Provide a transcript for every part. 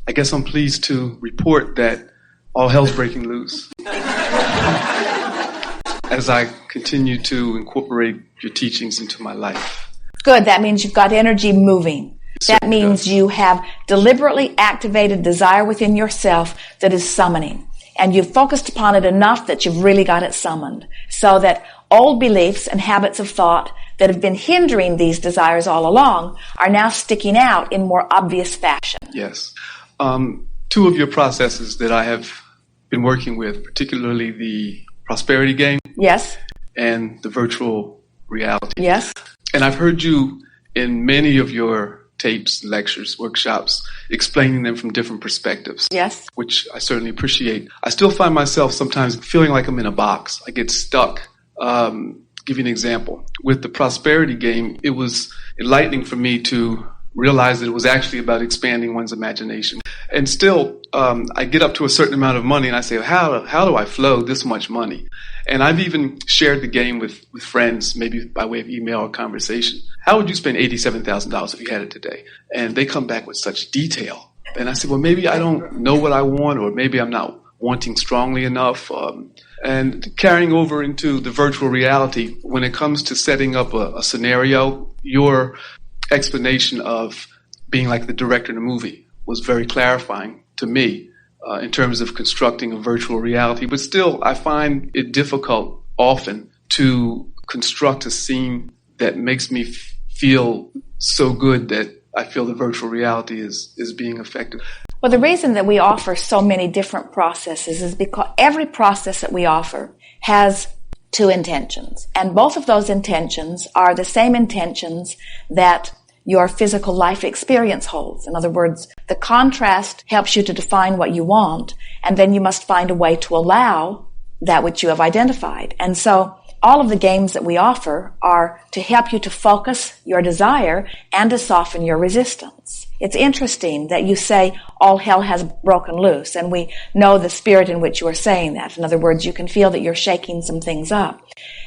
I guess I'm pleased to report that all hell's breaking loose as I continue to incorporate your teachings into my life. Good. That means you've got energy moving. That means you have deliberately activated desire within yourself that is summoning. And you've focused upon it enough that you've really got it summoned. So that old beliefs and habits of thought that have been hindering these desires all along are now sticking out in more obvious fashion. Yes. Two of your processes that I have been working with, particularly the prosperity game. Yes. And the virtual reality. Yes. And I've heard you in many of your tapes, lectures, workshops, explaining them from different perspectives. Yes. Which I certainly appreciate. I still find myself sometimes feeling like I'm in a box. I get stuck. Give you an example. With the prosperity game, it was enlightening for me to realize that it was actually about expanding one's imagination. And still, I get up to a certain amount of money and I say, how do I flow this much money? And I've even shared the game with friends, maybe by way of email or conversation. How would you spend $87,000 if you had it today? And they come back with such detail. And I say, well, maybe I don't know what I want, or maybe I'm not wanting strongly enough. And carrying over into the virtual reality, when it comes to setting up a scenario, your explanation of being like the director in a movie was very clarifying to me in terms of constructing a virtual reality. But still, I find it difficult often to construct a scene that makes me feel so good that I feel the virtual reality is being effective. Well, the reason that we offer so many different processes is because every process that we offer has two intentions. And both of those intentions are the same intentions that your physical life experience holds. In other words, the contrast helps you to define what you want, and then you must find a way to allow that which you have identified. And so all of the games that we offer are to help you to focus your desire and to soften your resistance. It's interesting that you say all hell has broken loose, and we know the spirit in which you are saying that. In other words, you can feel that you're shaking some things up.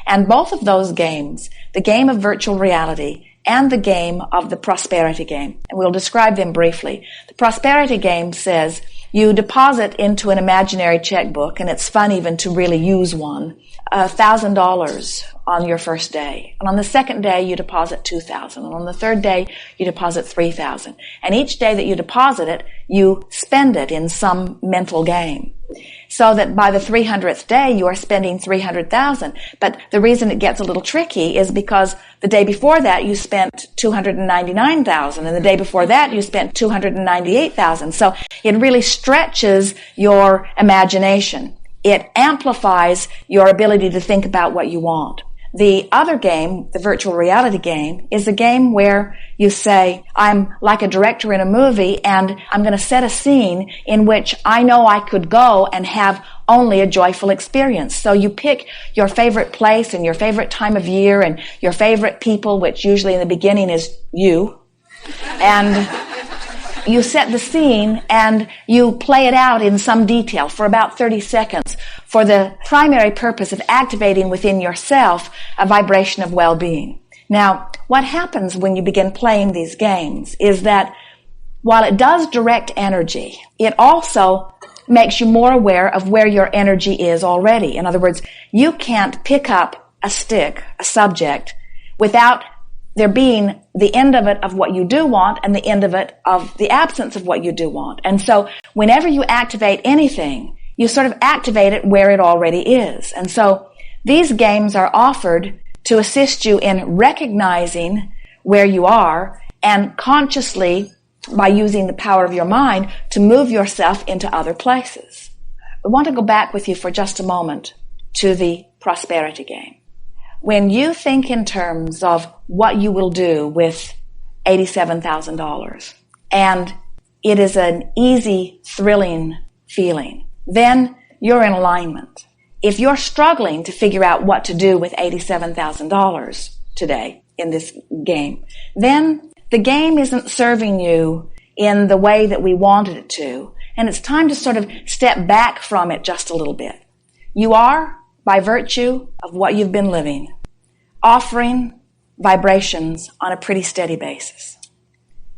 And both of those games, the game of virtual reality and the game of the prosperity game, and we'll describe them briefly. The prosperity game says you deposit into an imaginary checkbook, and it's fun even to really use one, $1,000 on your first day. And on the second day, you deposit $2,000. And on the third day, you deposit $3,000. And each day that you deposit it, you spend it in some mental game. So that by the 300th day, you are spending $300,000. But the reason it gets a little tricky is because the day before that, you spent $299,000. And the day before that, you spent $298,000. So it really stretches your imagination. It amplifies your ability to think about what you want. The other game, the virtual reality game, is a game where you say, I'm like a director in a movie, and I'm going to set a scene in which I know I could go and have only a joyful experience. So you pick your favorite place and your favorite time of year and your favorite people, which usually in the beginning is you. And you set the scene and you play it out in some detail for about 30 seconds for the primary purpose of activating within yourself a vibration of well-being. Now, what happens when you begin playing these games is that while it does direct energy, it also makes you more aware of where your energy is already. In other words, you can't pick up a stick, a subject, without there being the end of it of what you do want and the end of it of the absence of what you do want. And so whenever you activate anything, you sort of activate it where it already is. And so these games are offered to assist you in recognizing where you are and consciously, by using the power of your mind, to move yourself into other places. I want to go back with you for just a moment to the prosperity game. When you think in terms of what you will do with $87,000, and it is an easy, thrilling feeling, then you're in alignment. If you're struggling to figure out what to do with $87,000 today in this game, then the game isn't serving you in the way that we wanted it to, and it's time to sort of step back from it just a little bit. You are, by virtue of what you've been living, offering vibrations on a pretty steady basis.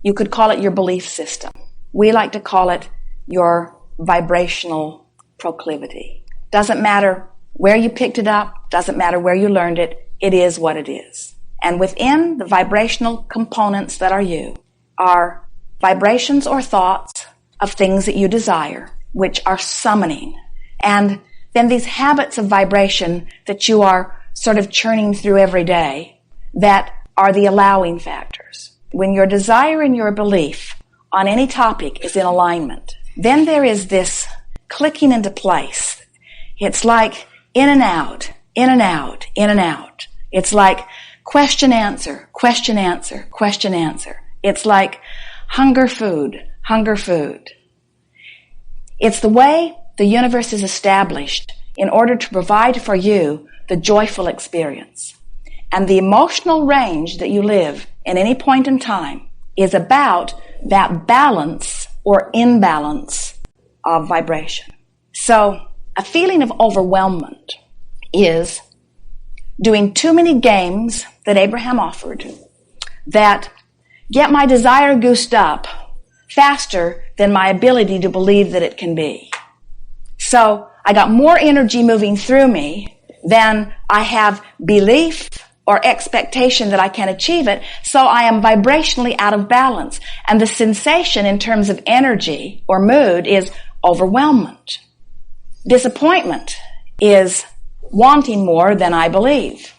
You could call it your belief system. We like to call it your vibrational proclivity. Doesn't matter where you picked it up, doesn't matter where you learned it, it is what it is. And within the vibrational components that are you are vibrations or thoughts of things that you desire, which are summoning. And then these habits of vibration that you are sort of churning through every day that are the allowing factors. When your desire and your belief on any topic is in alignment, then there is this clicking into place. It's like in and out, in and out, in and out. It's like question, answer, question, answer, question, answer. It's like hunger, food, hunger, food. It's the way the universe is established in order to provide for you the joyful experience. And the emotional range that you live in any point in time is about that balance or imbalance of vibration. So a feeling of overwhelmment is doing too many games that Abraham offered that get my desire goosed up faster than my ability to believe that it can be. So I got more energy moving through me than I have belief or expectation that I can achieve it, so I am vibrationally out of balance. And the sensation in terms of energy or mood is overwhelmment. Disappointment is wanting more than I believe.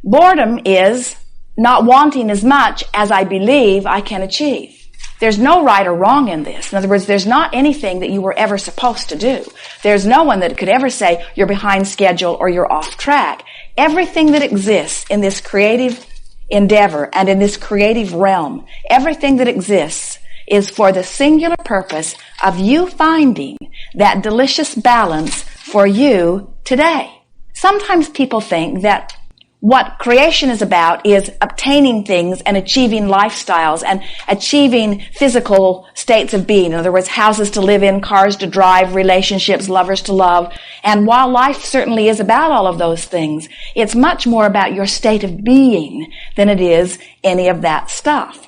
Boredom is not wanting as much as I believe I can achieve. There's no right or wrong in this. In other words, there's not anything that you were ever supposed to do. There's no one that could ever say you're behind schedule or you're off track. Everything that exists in this creative endeavor and in this creative realm, everything that exists is for the singular purpose of you finding that delicious balance for you today. Sometimes people think that what creation is about is obtaining things and achieving lifestyles and achieving physical states of being. In other words, houses to live in, cars to drive, relationships, lovers to love. And while life certainly is about all of those things, it's much more about your state of being than it is any of that stuff.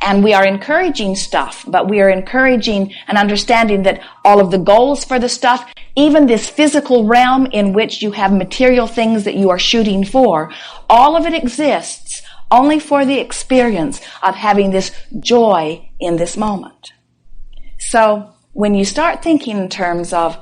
And we are encouraging stuff, but we are encouraging an understanding that all of the goals for the stuff, even this physical realm in which you have material things that you are shooting for, all of it exists only for the experience of having this joy in this moment. So when you start thinking in terms of,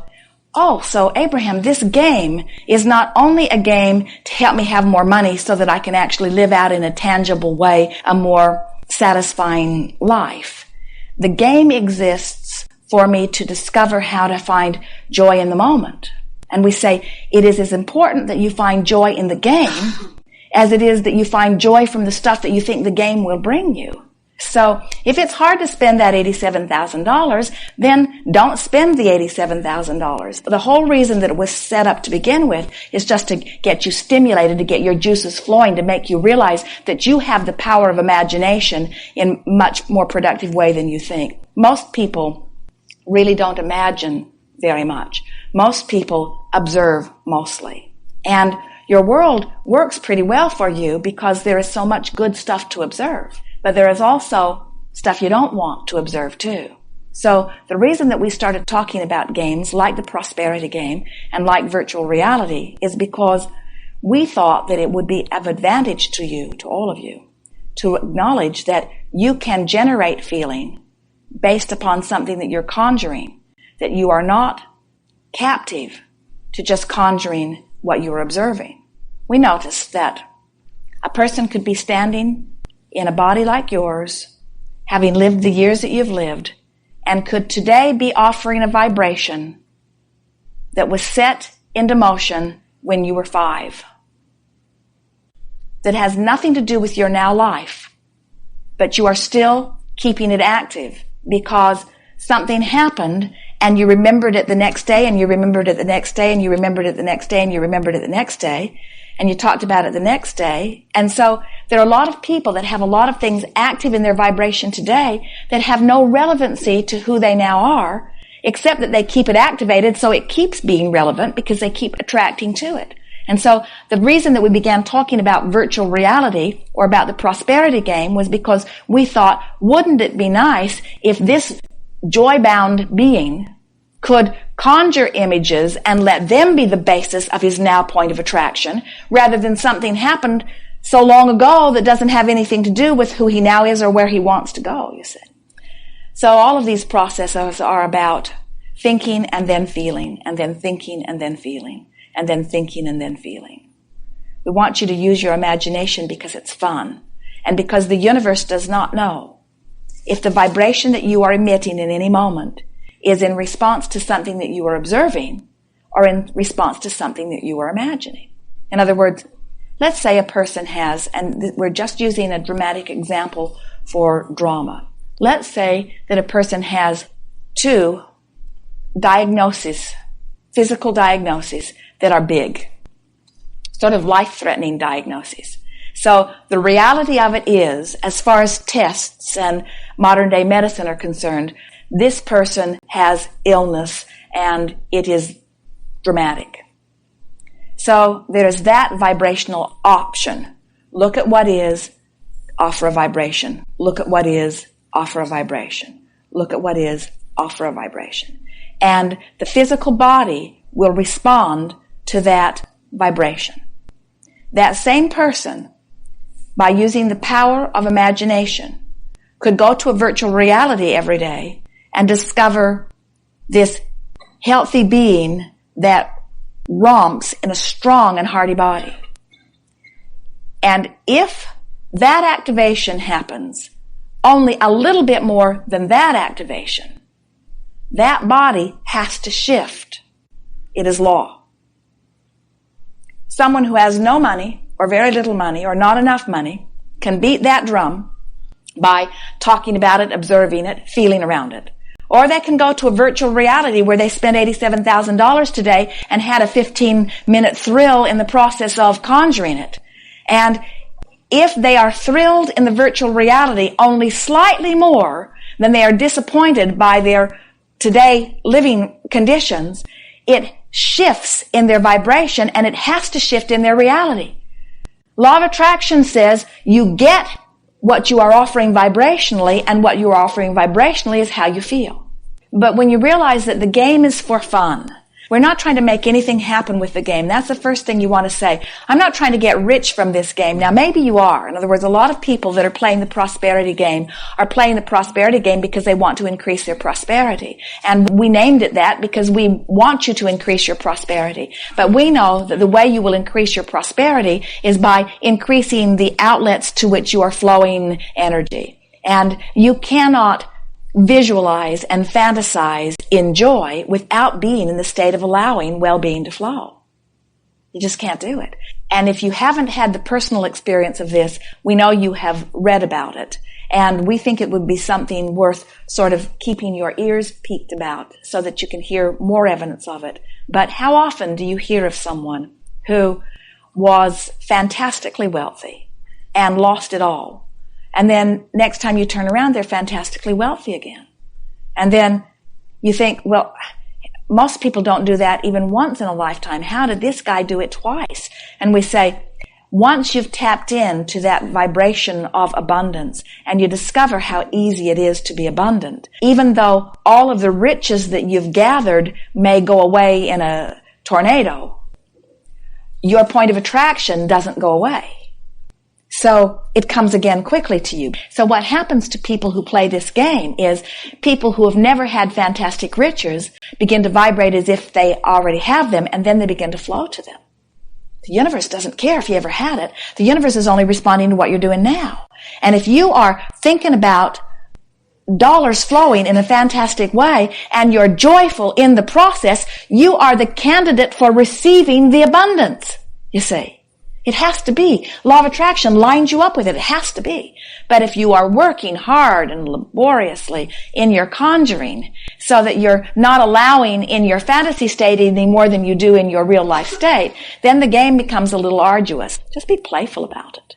oh, so Abraham, this game is not only a game to help me have more money so that I can actually live out in a tangible way a more satisfying life. The game exists for me to discover how to find joy in the moment. And we say it is as important that you find joy in the game as it is that you find joy from the stuff that you think the game will bring you. So if it's hard to spend that $87,000, then don't spend the $87,000. The whole reason that it was set up to begin with is just to get you stimulated, to get your juices flowing, to make you realize that you have the power of imagination in a much more productive way than you think. Most people really don't imagine very much. Most people observe mostly. And your world works pretty well for you because there is so much good stuff to observe. But there is also stuff you don't want to observe too. So the reason that we started talking about games like the prosperity game and like virtual reality is because we thought that it would be of advantage to you, to all of you, to acknowledge that you can generate feeling based upon something that you're conjuring, that you are not captive to just conjuring what you're observing. We noticed that a person could be standing in a body like yours, having lived the years that you've lived, and could today be offering a vibration that was set into motion when you were 5, that has nothing to do with your now life, but you are still keeping it active because something happened and you remembered it the next day and you remembered it the next day and you remembered it the next day and you remembered it the next day and you talked about it the next day. And so there are a lot of people that have a lot of things active in their vibration today that have no relevancy to who they now are, except that they keep it activated so it keeps being relevant because they keep attracting to it. And so the reason that we began talking about virtual reality or about the prosperity game was because we thought, wouldn't it be nice if this joy-bound being could conjure images and let them be the basis of his now point of attraction, rather than something happened so long ago that doesn't have anything to do with who he now is or where he wants to go, you see. So all of these processes are about thinking and then feeling, and then thinking and then feeling, and then thinking and then feeling. We want you to use your imagination because it's fun, and because the universe does not know if the vibration that you are emitting in any moment is in response to something that you are observing or in response to something that you are imagining. In other words, let's say a person has, and we're just using a dramatic example for drama. Let's say that a person has 2 diagnoses, physical diagnoses that are big, sort of life-threatening diagnoses. So the reality of it is, as far as tests and modern-day medicine are concerned, this person has illness and it is dramatic. So there's that vibrational option. Look at what is, offer a vibration. Look at what is, offer a vibration. Look at what is, offer a vibration. And the physical body will respond to that vibration. That same person, by using the power of imagination, could go to a virtual reality every day and discover this healthy being that romps in a strong and hearty body. And if that activation happens only a little bit more than that activation, that body has to shift. It is law. Someone who has no money or very little money or not enough money can beat that drum by talking about it, observing it, feeling around it. Or they can go to a virtual reality where they spent $87,000 today and had a 15-minute thrill in the process of conjuring it. And if they are thrilled in the virtual reality only slightly more than they are disappointed by their today living conditions, it shifts in their vibration and it has to shift in their reality. Law of attraction says you get what you are offering vibrationally, and what you are offering vibrationally is how you feel. But when you realize that the game is for fun, we're not trying to make anything happen with the game. That's the first thing you want to say. I'm not trying to get rich from this game. Now, maybe you are. In other words, a lot of people that are playing the prosperity game are playing the prosperity game because they want to increase their prosperity. And we named it that because we want you to increase your prosperity. But we know that the way you will increase your prosperity is by increasing the outlets to which you are flowing energy. And you cannot visualize and fantasize in joy without being in the state of allowing well-being to flow. You just can't do it. And if you haven't had the personal experience of this, we know you have read about it. And we think it would be something worth sort of keeping your ears peaked about so that you can hear more evidence of it. But how often do you hear of someone who was fantastically wealthy and lost it all? And then next time you turn around, they're fantastically wealthy again. And then you think, well, most people don't do that even once in a lifetime. How did this guy do it twice? And we say, once you've tapped into that vibration of abundance and you discover how easy it is to be abundant, even though all of the riches that you've gathered may go away in a tornado, your point of attraction doesn't go away. So it comes again quickly to you. So what happens to people who play this game is people who have never had fantastic riches begin to vibrate as if they already have them, and then they begin to flow to them. The universe doesn't care if you ever had it. The universe is only responding to what you're doing now. And if you are thinking about dollars flowing in a fantastic way and you're joyful in the process, you are the candidate for receiving the abundance, you see. It has to be. Law of attraction lines you up with it. It has to be. But if you are working hard and laboriously in your conjuring so that you're not allowing in your fantasy state any more than you do in your real life state, then the game becomes a little arduous. Just be playful about it.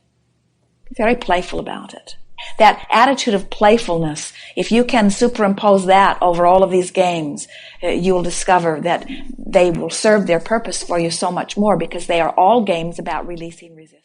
Be very playful about it. That attitude of playfulness, if you can superimpose that over all of these games, you will discover that they will serve their purpose for you so much more, because they are all games about releasing resistance.